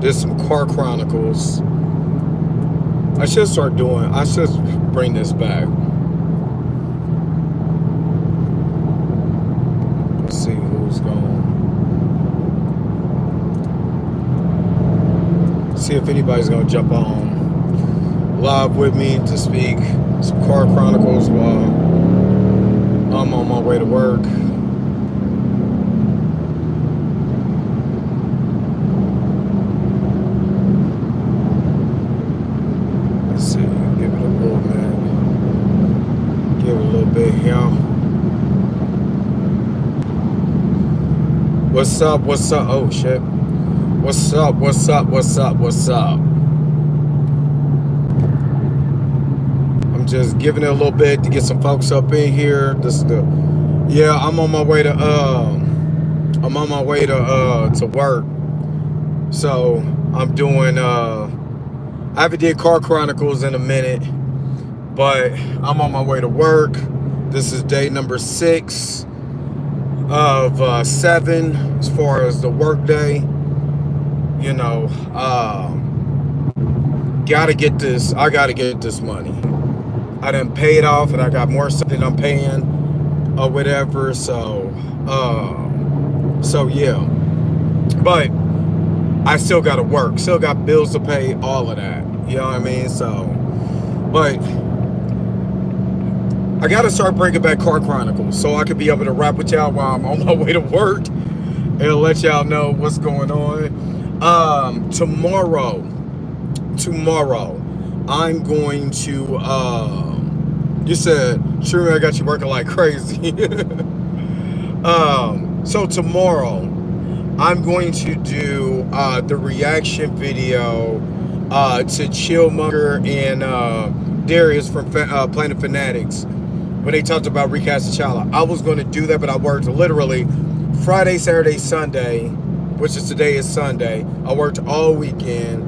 There's some car chronicles. I should bring this back. Let's see who's going. See if anybody's gonna jump on live with me to speak some car chronicles while I'm on my way to work. Let's see, give it a little minute. Give it a little bit here. What's up? What's up? Oh shit. What's up? What's up? What's up? What's up? I'm just giving it a little bit to get some folks up in here. This is I'm on my way to to work. So I'm doing I haven't did car chronicles in a minute, but I'm on my way to work. This is day number 6 of 7 as far as the work day. You know, gotta get this. I gotta get this money. I done paid off, and I got more stuff that I'm paying, or whatever. So yeah. But I still gotta work. Still got bills to pay. All of that. You know what I mean? So, but I gotta start bringing back car chronicles so I could be able to rap with y'all while I'm on my way to work and let y'all know what's going on. Tomorrow, I'm going to, you said, sure, I got you working like crazy. So tomorrow, I'm going to do, the reaction video, to Chillmonger and, Darius from, Planet Fanatics when they talked about recasting T'Challa. I was going to do that, but I worked literally Friday, Saturday, Sunday, which is today is Sunday. I worked all weekend,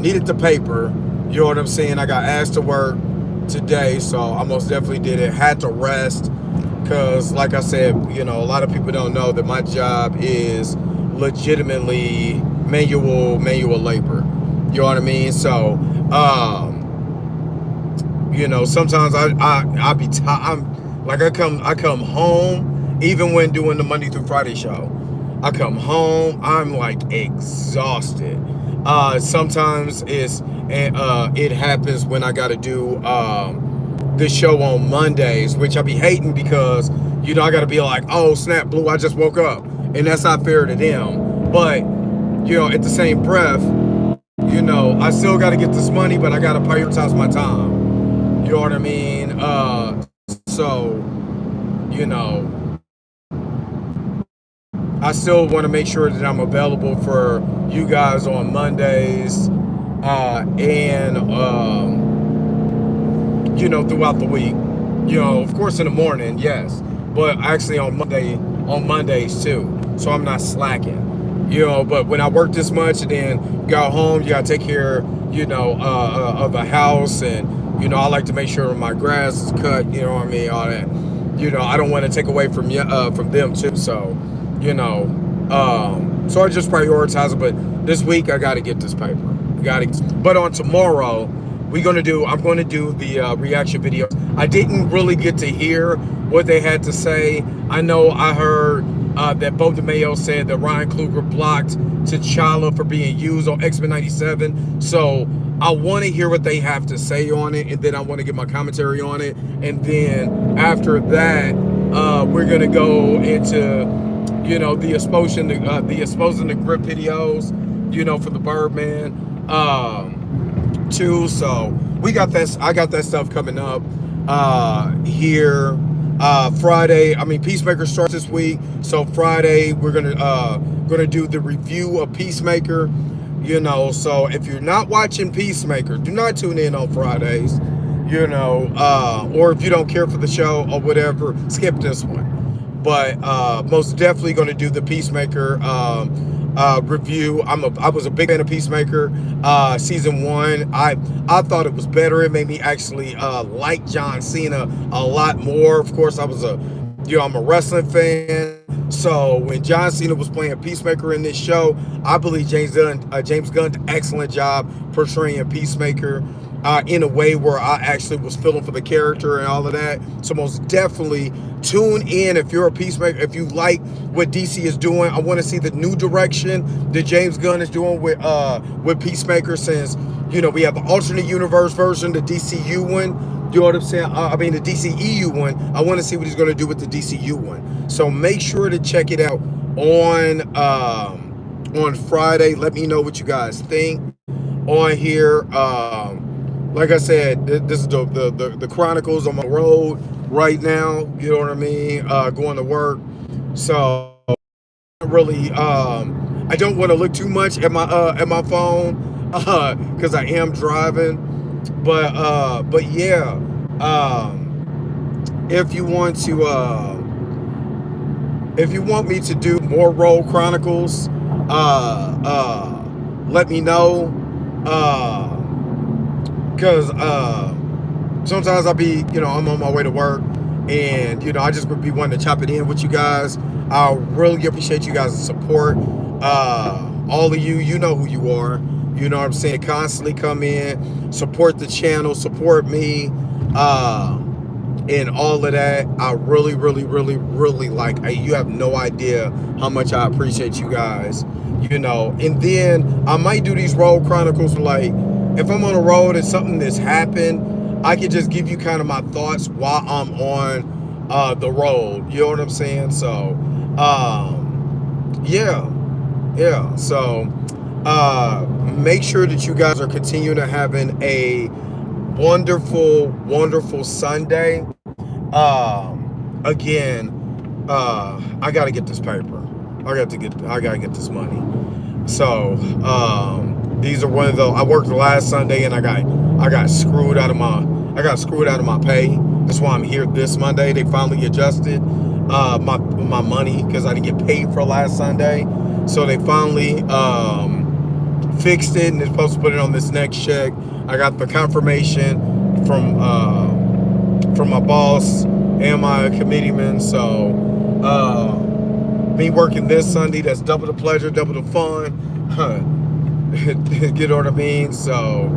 needed the paper, you know what I'm saying? I got asked to work today, so I most definitely did it. Had to rest, because like I said, you know, a lot of people don't know that my job is legitimately manual labor, you know what I mean? So, you know, sometimes I come home, even when doing the Monday through Friday show, I come home, I'm like exhausted. Sometimes it happens when I gotta do the show on Mondays, which I be hating because, you know, I gotta be like, oh snap, Blue, I just woke up, and that's not fair to them. But, you know, at the same breath, you know, I still gotta get this money, but I gotta prioritize my time. You know what I mean? So, you know, I still want to make sure that I'm available for you guys on Mondays, and you know, throughout the week. You know, of course in the morning, yes, but actually on Mondays too. So I'm not slacking. You know, but when I work this much and then go home, you gotta take care, you know, of the house, and you know, I like to make sure my grass is cut. You know what I mean? All that. You know, I don't want to take away from them too. So. You know, so I just prioritize it. But this week I got to get this paper. But on tomorrow, I'm going to do the reaction video. I didn't really get to hear what they had to say. I know I heard that Bo DeMayo said that Ryan Coogler blocked T'Challa for being used on X-Men 97. So I want to hear what they have to say on it, and then I want to get my commentary on it. And then after that, we're going to go into, you know, the exposing the grip videos, you know, for the Birdman, too. So we got that. I got that stuff coming up here. Friday. I mean, Peacemaker starts this week, so Friday we're gonna do the review of Peacemaker. You know, so if you're not watching Peacemaker, do not tune in on Fridays. You know, or if you don't care for the show or whatever, skip this one. But most definitely going to do the Peacemaker review. I was a big fan of Peacemaker season 1. I thought it was better. It made me actually like John Cena a lot more. Of course, I was a I'm a wrestling fan. So when John Cena was playing Peacemaker in this show, I believe James Gunn did an excellent job portraying Peacemaker in a way where I actually was feeling for the character and all of that. So most definitely tune in if you're a Peacemaker. If you like what DC is doing, I want to see the new direction that James Gunn is doing with Peacemaker, since we have the alternate universe version, the DCU one. You know what I'm saying? I mean, the DCEU one. I want to see what he's going to do with the DCU one. So make sure to check it out on Friday. Let me know what you guys think on here. Like I said, this is the Chronicles on my road right now. You know what I mean? Going to work. So really, I don't want to look too much at my phone because I am driving. But yeah, if you want me to do more Road Chronicles, let me know. Because sometimes I'll be, I'm on my way to work, and I just would be wanting to chop it in with you guys. I really appreciate you guys' support. All of you, you know who you are. You know what I'm saying? Constantly come in, support the channel, support me, and all of that. I really, really, really, really like. You have no idea how much I appreciate you guys. And then I might do these Road Chronicles, like if I'm on the road and something that's happened, I can just give you kind of my thoughts while I'm on the road. You know what I'm saying? So, yeah. So, make sure that you guys are continuing to having a wonderful, wonderful Sunday. Again, I gotta get this paper. I gotta get this money. So, these are one of those. I worked last Sunday and I got screwed out of my pay. That's why I'm here this Monday. They finally adjusted my money because I didn't get paid for last Sunday. So they finally fixed it, and they're supposed to put it on this next check. I got the confirmation from my boss and my committeeman. So me working this Sunday, that's double the pleasure, double the fun. Get what I mean? So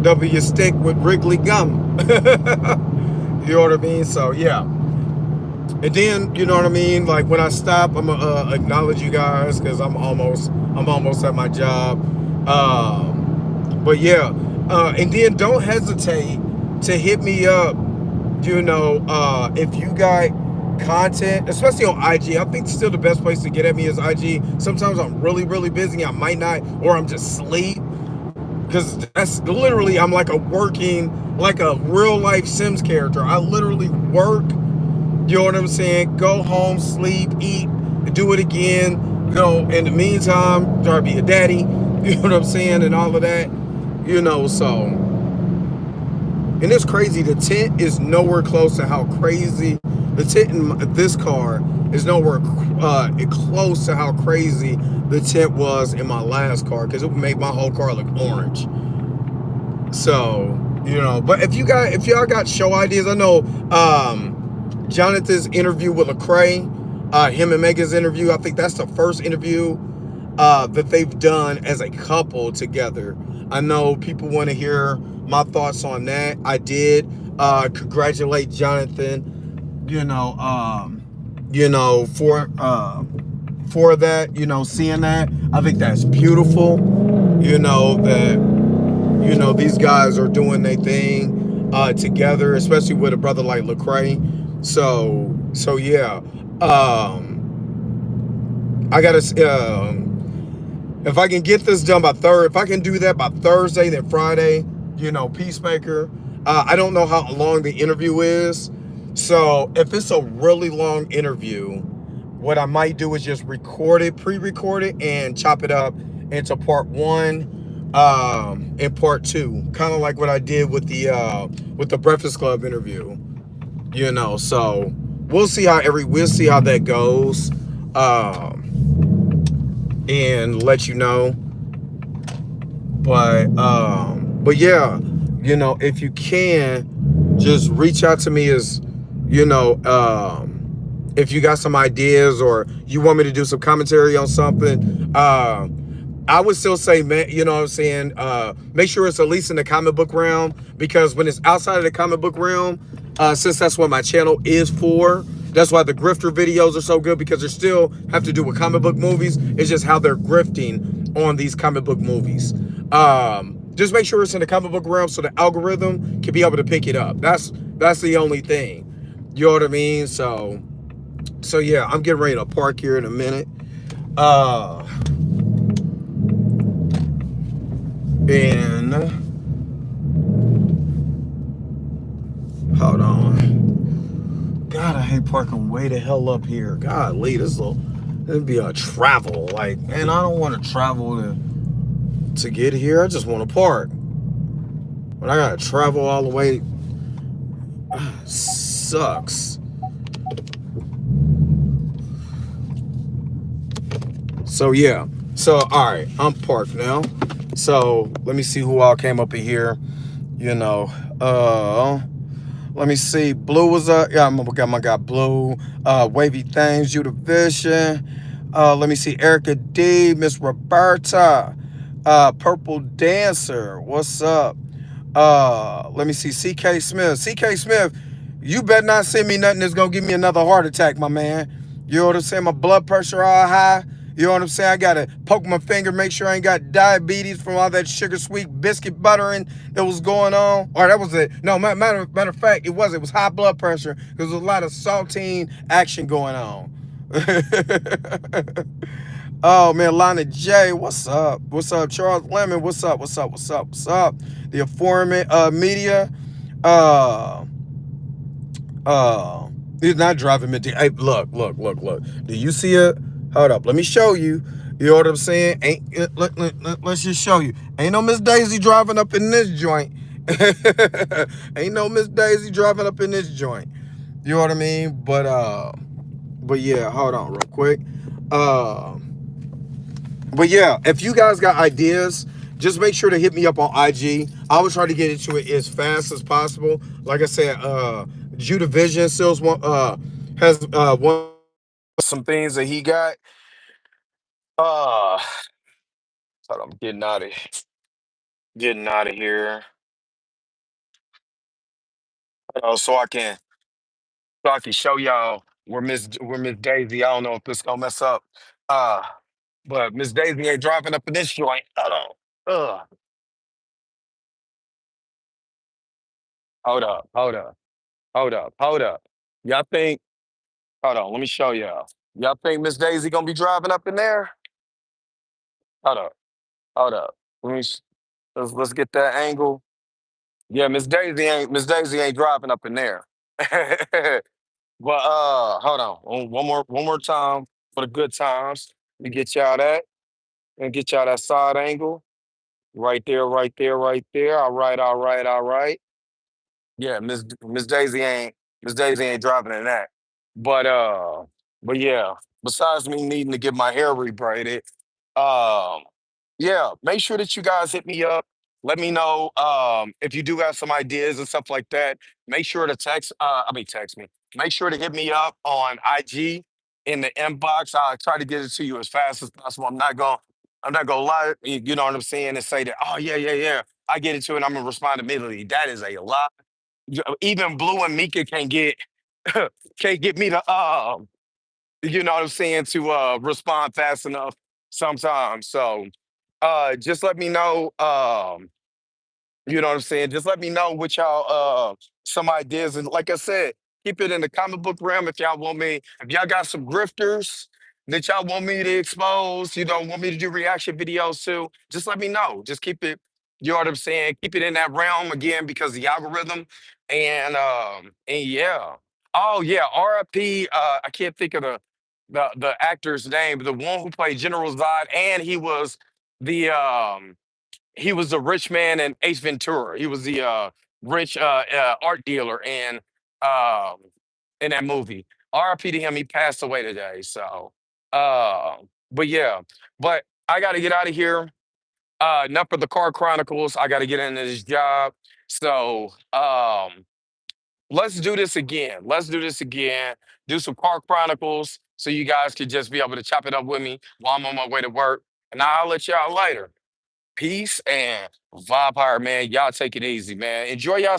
double your stick with Wrigley gum. You know what I mean? So yeah. And then, you know what I mean? Like when I stop, I'm gonna acknowledge you guys because I'm almost at my job. But yeah, and then don't hesitate to hit me up. If you got content, especially on IG. I think still the best place to get at me is IG. Sometimes I'm really, really busy. I might not, or I'm just asleep. Because that's literally, I'm like a real life Sims character. I literally work. You know what I'm saying? Go home, sleep, eat, do it again. In the meantime, try to be a daddy. You know what I'm saying? And all of that. So. And it's crazy. The tent is nowhere close to how crazy. The tent in this car is nowhere close to how crazy the tent was in my last car. Because it made my whole car look orange. So, But if y'all got show ideas, I know Jonathan's interview with Lecrae, him and Megan's interview, I think that's the first interview that they've done as a couple together. I know people want to hear my thoughts on that. I did congratulate Jonathan, for that, seeing that. I think that's beautiful, that these guys are doing their thing together, especially with a brother like Lecrae. So yeah, I gotta if I can get this done if I can do that by Thursday, then Friday, Peacemaker. I don't know how long the interview is, so if it's a really long interview, what I might do is just pre-record it, and chop it up into part 1 and part 2, kind of like what I did with the Breakfast Club interview. So we'll see how that goes, and let you know. But yeah, if you can, just reach out to me as if you got some ideas or you want me to do some commentary on something, I would still say, man, you know what I'm saying? Make sure it's at least in the comic book realm, because when it's outside of the comic book realm, since that's what my channel is for, that's why the grifter videos are so good, because they still have to do with comic book movies. It's just how they're grifting on these comic book movies. Just make sure it's in the comic book realm so the algorithm can be able to pick it up. That's the only thing. You know what I mean? So yeah, I'm getting ready to park here in a minute. And hold on. God, I hate parking way the hell up here. Golly, this be a travel. Like, man, I don't want to travel to get here. I just want to park. But I gotta travel all the way. Sucks. So yeah. So all right, I'm parked now. So let me see who all came up in here. You know, let me see. Blue was up. Yeah, got my guy Blue. Wavy Things, You the Vision. Let me see. Erica D, Miss Roberta. Purple Dancer. What's up? Let me see. CK Smith. CK Smith, you better not send me nothing that's gonna give me another heart attack, my man. You know what I'm saying? My blood pressure all high. You know what I'm saying? I gotta poke my finger, make sure I ain't got diabetes from all that sugar sweet biscuit buttering that was going on. Or that was it. No, matter of fact, it was high blood pressure because there was a lot of saltine action going on. Oh man, Lana J, what's up? What's up, Charles Lemon? What's up? What's up? What's up? What's up? The informant media. Uh uh he's not driving me. Hey, look. Do you see it? Hold up, let me show you. You know what I'm saying? Let's just show you. Ain't no Miss Daisy driving up in this joint. Ain't no Miss Daisy driving up in this joint. You know what I mean? But yeah, hold on real quick. But yeah, if you guys got ideas, just make sure to hit me up on IG. I will try to get into it as fast as possible. Like I said, Judah Vision still has one some things that he got. Uh Hold on, I'm getting out of here. So I can show y'all where Miss Daisy. I don't know if this gonna mess up. Uh but Miss Daisy ain't driving up in this joint. Hold on. Hold up, hold up, hold up. Y'all think, hold on, let me show y'all. Y'all think Miss Daisy gonna be driving up in there? Hold up, hold up. Let me let's get that angle. Yeah, Miss Daisy ain't driving up in there. But hold on. One more time for the good times. Let me get y'all that and get y'all that side angle. Right there, right there, right there. All right, all right, all right. Yeah, Miss Daisy ain't driving in that. But but yeah, besides me needing to get my hair rebraided, um, yeah, make sure that you guys hit me up. Let me know if you do have some ideas and stuff like that. Make sure to text me. Make sure to hit me up on IG in the inbox. I'll try to get it to you as fast as possible. I'm not gonna lie, you know what I'm saying, and say that, oh yeah, yeah, yeah. I get it to it, I'm gonna respond immediately. That is a lie. Even Blue and Mika can't get can't get me to you know what I'm saying, to respond fast enough sometimes. So just let me know, you know what I'm saying? Just let me know what y'all some ideas. And like I said, keep it in the comic book realm if y'all want me. If y'all got some grifters that y'all want me to expose, want me to do reaction videos to, just let me know. Just keep it, you know what I'm saying? Keep it in that realm again because the algorithm. And yeah. Oh yeah, RIP, I can't think of the actor's name, but the one who played General Zod, and he was the rich man in Ace Ventura. He was the rich art dealer um, in that movie. R.I.P. to him. He passed away today. So, uh, but yeah, but I got to get out of here. Enough for the Car Chronicles. I got to get into this job. So, let's do this again. Let's do this again. Do some car chronicles so you guys could just be able to chop it up with me while I'm on my way to work. And I'll let y'all later. Peace and vibe hard, man. Y'all take it easy, man. Enjoy y'all.